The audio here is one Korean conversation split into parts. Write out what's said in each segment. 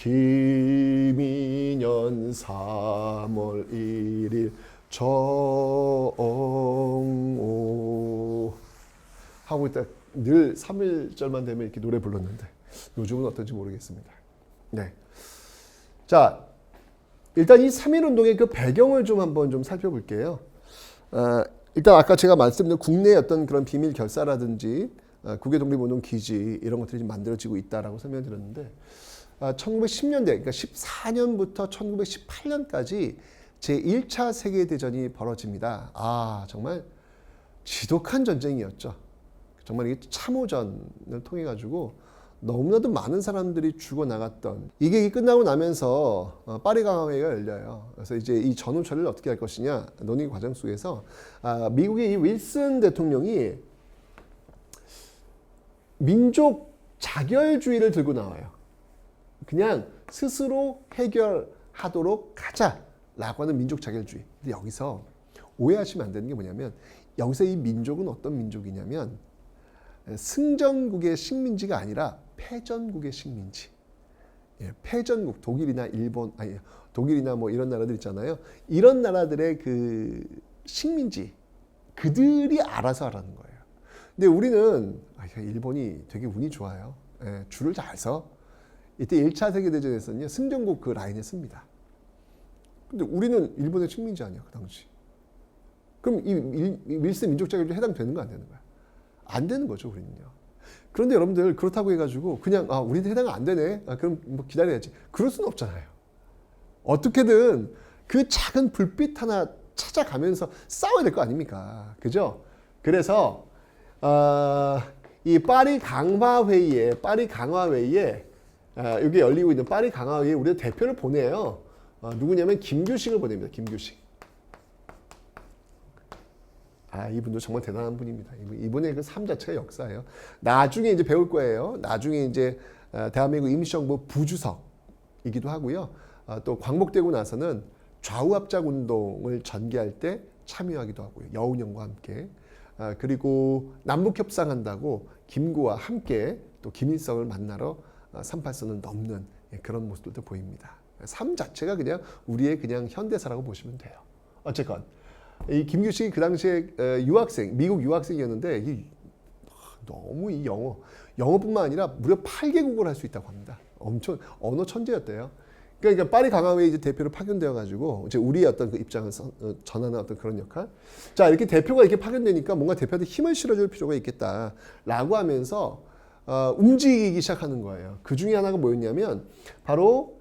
김인년 3월 1일 정오 하고 있다. 늘 3일절만 되면 이렇게 노래 불렀는데 요즘은 어떤지 모르겠습니다. 네. 자, 일단 이 3.1운동의 그 배경을 좀 한번 좀 살펴볼게요. 일단 아까 제가 말씀드린 국내의 어떤 그런 비밀 결사라든지 국외 독립운동 기지 이런 것들이 지금 만들어지고 있다라고 설명드렸는데 1910년대, 그러니까 14년부터 1918년까지 제1차 세계대전이 벌어집니다. 정말 지독한 전쟁이었죠. 정말 이게 참호전을 통해 가지고 너무나도 많은 사람들이 죽어나갔던 이게 끝나고 나면서 파리 강화회의가 열려요. 그래서 이제 이 전후 처리를 어떻게 할 것이냐 논의 과정 속에서 미국의 이 윌슨 대통령이 민족 자결주의를 들고 나와요. 그냥 스스로 해결하도록 하자라고 하는 민족 자결주의. 근데 여기서 오해하시면 안 되는 게 뭐냐면 여기서 이 민족은 어떤 민족이냐면 승전국의 식민지가 아니라 패전국의 식민지. 패전국, 독일이나 일본, 독일이나 뭐 이런 나라들 있잖아요. 이런 나라들의 그 식민지, 그들이 알아서 하라는 거예요. 근데 우리는 일본이 되게 운이 좋아요. 줄을 잘 서. 이때 1차 세계대전에서는요, 승전국 그 라인에 씁니다. 근데 우리는 일본의 식민지 아니야, 그 당시. 그럼 이 윌슨 민족 자결주의 해당되는 거 안 되는 거야? 안 되는 거죠, 우리는요. 그런데 여러분들 그렇다고 해가지고 그냥 우리는 해당 안 되네. 그럼 뭐 기다려야지. 그럴 수는 없잖아요. 어떻게든 그 작은 불빛 하나 찾아가면서 싸워야 될 거 아닙니까? 그죠? 그래서 이 파리 강화회의에 여기 열리고 있는 파리 강화회의에 우리가 대표를 보내요. 누구냐면 김규식을 보냅니다. 김규식. 이분도 정말 대단한 분입니다. 이분의 그 삶 자체가 역사예요. 나중에 이제 배울 거예요. 나중에 이제 대한민국 임시정부 부주석이기도 하고요. 또 광복되고 나서는 좌우합작 운동을 전개할 때 참여하기도 하고요. 여운형과 함께. 그리고 남북 협상한다고 김구와 함께 또 김일성을 만나러 38선을 넘는 그런 모습들도 보입니다. 삶 자체가 그냥 우리의 그냥 현대사라고 보시면 돼요. 어쨌건 이 김규식이 그 당시에 유학생, 미국 유학생이었는데 너무 이 영어뿐만 아니라 무려 8개국을 할 수 있다고 합니다. 엄청 언어 천재였대요. 그러니까 파리 강화회의 이제 대표로 파견되어 가지고 이제 우리의 어떤 그 입장을 전하는 어떤 그런 역할. 자, 이렇게 대표가 이렇게 파견되니까 뭔가 대표한테 힘을 실어줄 필요가 있겠다라고 하면서 움직이기 시작하는 거예요. 그 중에 하나가 뭐였냐면 바로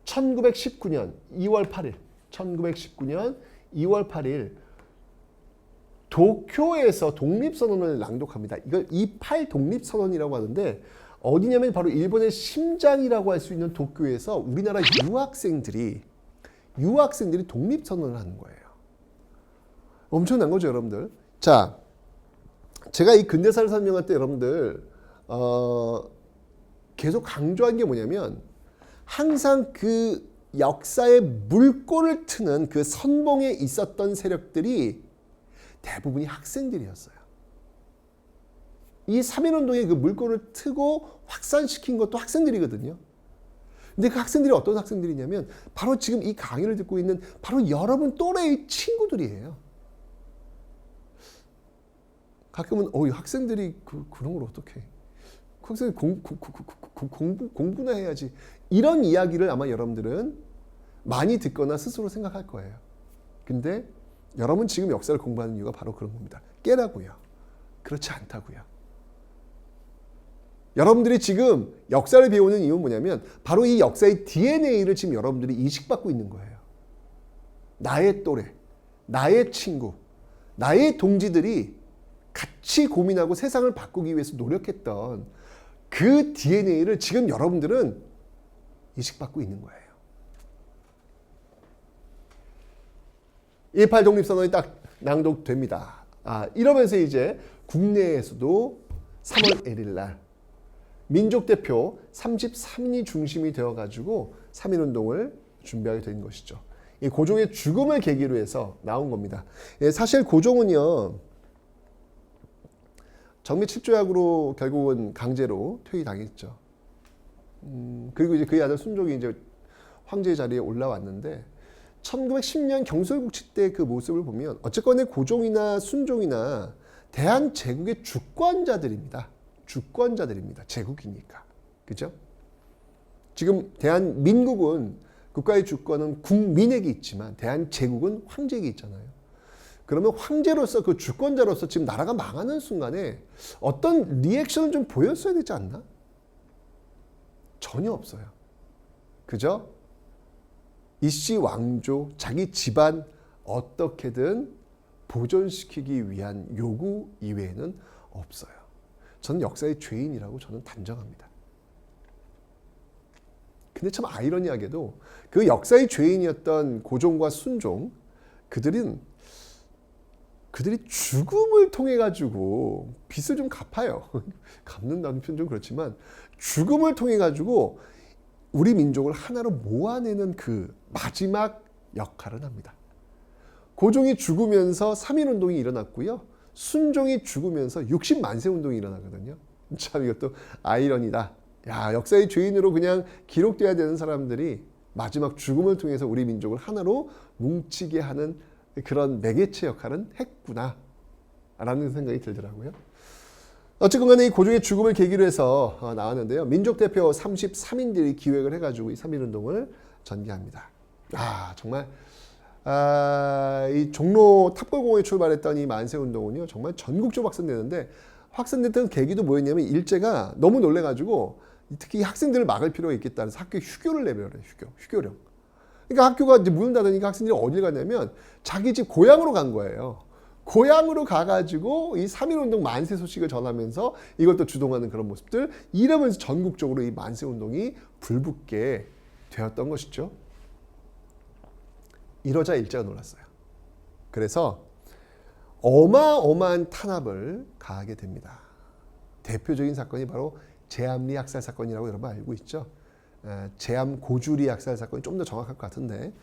1919년 2월 8일, 1919년 2월 8일 도쿄에서 독립선언을 낭독합니다. 이걸 28 독립선언이라고 하는데 어디냐면 바로 일본의 심장이라고 할 수 있는 도쿄에서 우리나라 유학생들이 독립선언을 하는 거예요. 엄청난 거죠, 여러분들. 자, 제가 이 근대사를 설명할 때 여러분들 계속 강조한 게 뭐냐면 항상 그 역사의 물꼬를 트는 그 선봉에 있었던 세력들이 대부분이 학생들이었어요. 이 3.1운동의 그 물꼬를 트고 확산시킨 것도 학생들이거든요. 근데 그 학생들이 어떤 학생들이냐면 바로 지금 이 강의를 듣고 있는 바로 여러분 또래의 친구들이에요. 가끔은 학생들이 그런 걸 어떻게 해? 학생이 공부나 해야지. 이런 이야기를 아마 여러분들은 많이 듣거나 스스로 생각할 거예요. 근데 여러분 지금 역사를 공부하는 이유가 바로 그런 겁니다. 깨라고요. 그렇지 않다고요. 여러분들이 지금 역사를 배우는 이유는 뭐냐면 바로 이 역사의 DNA를 지금 여러분들이 이식받고 있는 거예요. 나의 또래, 나의 친구, 나의 동지들이 같이 고민하고 세상을 바꾸기 위해서 노력했던 그 DNA를 지금 여러분들은 이식받고 있는 거예요. 18 독립선언이 딱 낭독됩니다. 이러면서 이제 국내에서도 3월 1일 날 민족대표 33인이 중심이 되어가지고 3.1운동을 준비하게 된 것이죠. 이 고종의 죽음을 계기로 해서 나온 겁니다. 사실 고종은요, 정미 7조약으로 결국은 강제로 퇴위당했죠. 그리고 이제 그의 아들 순종이 이제 황제의 자리에 올라왔는데 1910년 경술국치 때 그 모습을 보면 어쨌건 고종이나 순종이나 대한 제국의 주권자들입니다. 주권자들입니다. 제국이니까. 그죠? 지금 대한민국은 국가의 주권은 국민에게 있지만 대한제국은 황제에게 있잖아요. 그러면 황제로서 그 주권자로서 지금 나라가 망하는 순간에 어떤 리액션을 좀 보였어야 되지 않나? 전혀 없어요. 그죠? 이씨 왕조, 자기 집안 어떻게든 보존시키기 위한 요구 이외에는 없어요. 저는 역사의 죄인이라고 저는 단정합니다. 근데 참 아이러니하게도 그 역사의 죄인이었던 고종과 순종, 그들이 죽음을 통해 가지고 빚을 좀 갚아요. 갚는다는 표현 좀 그렇지만 죽음을 통해 가지고 우리 민족을 하나로 모아내는 그 마지막 역할을 합니다. 고종이 죽으면서 3.1운동이 일어났고요. 순종이 죽으면서 60만세 운동이 일어나거든요. 참 이것도 아이러니다. 야, 역사의 죄인으로 그냥 기록돼야 되는 사람들이 마지막 죽음을 통해서 우리 민족을 하나로 뭉치게 하는 그런 매개체 역할은 했구나 라는 생각이 들더라고요. 어쨌건 간에 이 고종의 죽음을 계기로 해서 나왔는데요. 민족대표 33인들이 기획을 해가지고 이 3.1운동을 전개합니다. 정말 이 종로 탑골공원에 출발했던 이 만세운동은요. 정말 전국적으로 확산되는데 확산됐던 계기도 뭐였냐면 일제가 너무 놀래가지고 특히 학생들을 막을 필요가 있겠다 해서 학교에 휴교를 내버려요. 휴교령. 그러니까 학교가 이제 문을 닫으니까 학생들이 어딜 갔냐면 자기 집 고향으로 간 거예요. 고향으로 가가지고 이 3.1운동 만세 소식을 전하면서 이걸 또 주동하는 그런 모습들, 이러면서 전국적으로 이 만세운동이 불붙게 되었던 것이죠. 이러자 일제가 놀랐어요. 그래서 어마어마한 탄압을 가하게 됩니다. 대표적인 사건이 바로 제암리 학살 사건이라고 여러분 알고 있죠. 제암 고주리 학살 사건이 좀 더 정확할 것 같은데,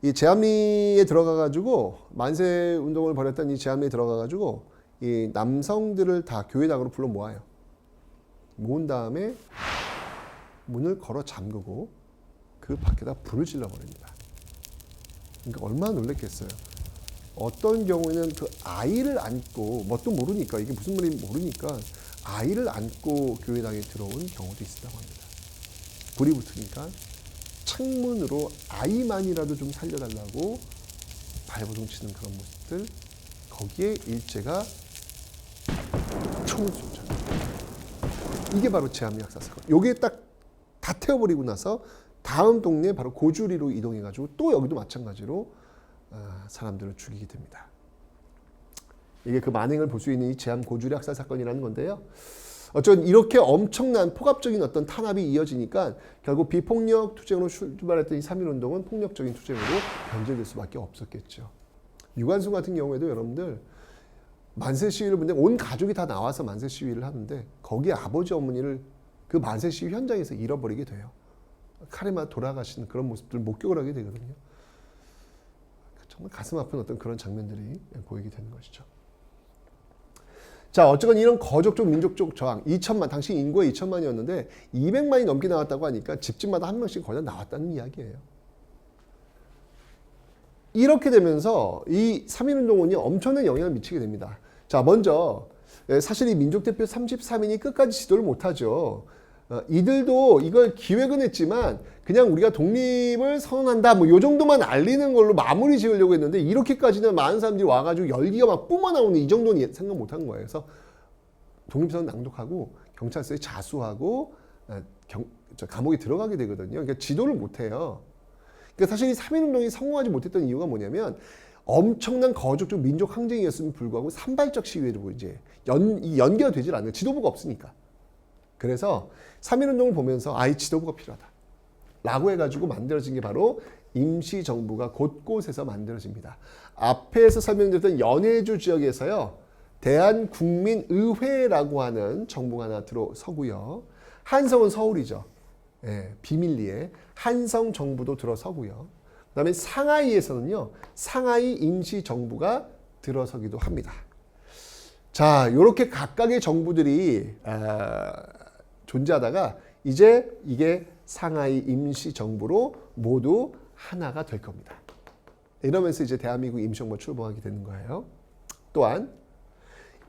이 제암리에 들어가가지고 만세 운동을 벌였던 이 제암리에 들어가가지고 이 남성들을 다 교회당으로 불러 모아요. 모은 다음에 문을 걸어 잠그고 그 밖에다 불을 질러 버립니다. 그러니까 얼마나 놀랬겠어요. 어떤 경우에는 그 아이를 안고, 뭣도 모르니까, 이게 무슨 말인지 모르니까 아이를 안고 교회당에 들어온 경우도 있었다고 합니다. 불이 붙으니까 창문으로 아이만이라도 좀 살려달라고 발버둥 치는 그런 모습들, 거기에 일제가 총을 쏘죠. 이게 바로 제암리 학살 사건. 요게 딱 다 태워버리고 나서 다음 동네 바로 고주리로 이동해가지고 또 여기도 마찬가지로 사람들을 죽이게 됩니다. 이게 그 만행을 볼 수 있는 이 제암 고주리 학살 사건이라는 건데요. 어쨌든 이렇게 엄청난 포괄적인 어떤 탄압이 이어지니까 결국 비폭력 투쟁으로 출발했던 이 3.1운동은 폭력적인 투쟁으로 변질될 수밖에 없었겠죠. 유관순 같은 경우에도 여러분들 만세 시위를 보는데 온 가족이 다 나와서 만세 시위를 하는데 거기에 아버지 어머니를 그 만세 시위 현장에서 잃어버리게 돼요. 칼에 맞아 돌아가시는 그런 모습들을 목격을 하게 되거든요. 정말 가슴 아픈 어떤 그런 장면들이 보이게 되는 것이죠. 자, 어쨌건 이런 거족적 민족적 저항, 2천만, 당시 인구가 2천만이었는데 200만이 넘게 나왔다고 하니까 집집마다 한 명씩 거의 나왔다는 이야기예요. 이렇게 되면서 이 3.1운동은요, 엄청난 영향을 미치게 됩니다. 자, 먼저 사실 이 민족대표 33인이 끝까지 지도를 못하죠. 이들도 이걸 기획은 했지만 그냥 우리가 독립을 선언한다 뭐 요 정도만 알리는 걸로 마무리 지으려고 했는데 이렇게까지는 많은 사람들이 와가지고 열기가 막 뿜어나오는 이 정도는 생각 못한 거예요. 그래서 독립선언 낭독하고 경찰서에 자수하고 감옥에 들어가게 되거든요. 그러니까 지도를 못해요. 그러니까 사실 이 3.1운동이 성공하지 못했던 이유가 뭐냐면 엄청난 거족적 민족 항쟁이었음에도 불구하고 산발적 시위로 이제 연계가 되질 않는, 지도부가 없으니까. 그래서 3.1운동을 보면서 이 지도부가 필요하다 라고 해가지고 만들어진 게 바로 임시정부가 곳곳에서 만들어집니다. 앞에서 설명드렸던 연해주 지역에서요, 대한국민의회라고 하는 정부가 하나 들어서고요. 한성은 서울이죠. 비밀리에 한성정부도 들어서고요. 그 다음에 상하이에서는요, 상하이 임시정부가 들어서기도 합니다. 자, 이렇게 각각의 정부들이 존재하다가 이제 이게 상하이 임시정부로 모두 하나가 될 겁니다. 이러면서 이제 대한민국 임시정부가 출범하게 되는 거예요. 또한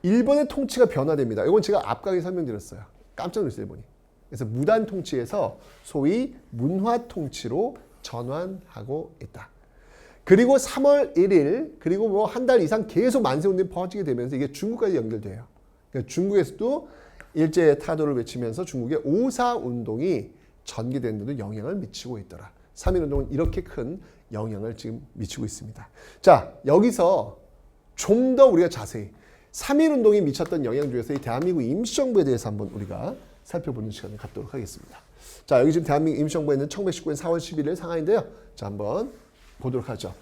일본의 통치가 변화됩니다. 이건 제가 앞강에 설명드렸어요. 깜짝 놀랐어요, 일본이. 그래서 무단 통치에서 소위 문화 통치로 전환하고 있다. 그리고 3월 1일 그리고 뭐 한 달 이상 계속 만세운동이 퍼지게 되면서 이게 중국까지 연결돼요. 그러니까 중국에서도 일제 타도를 외치면서 중국의 오사운동이 전개되는 데도 영향을 미치고 있더라. 3.1운동은 이렇게 큰 영향을 지금 미치고 있습니다. 자, 여기서 좀 더 우리가 자세히 3.1운동이 미쳤던 영향 중에서 이 대한민국 임시정부에 대해서 한번 우리가 살펴보는 시간을 갖도록 하겠습니다. 자, 여기 지금 대한민국 임시정부에는 1919년 4월 11일 상하인데요. 자, 한번 보도록 하죠.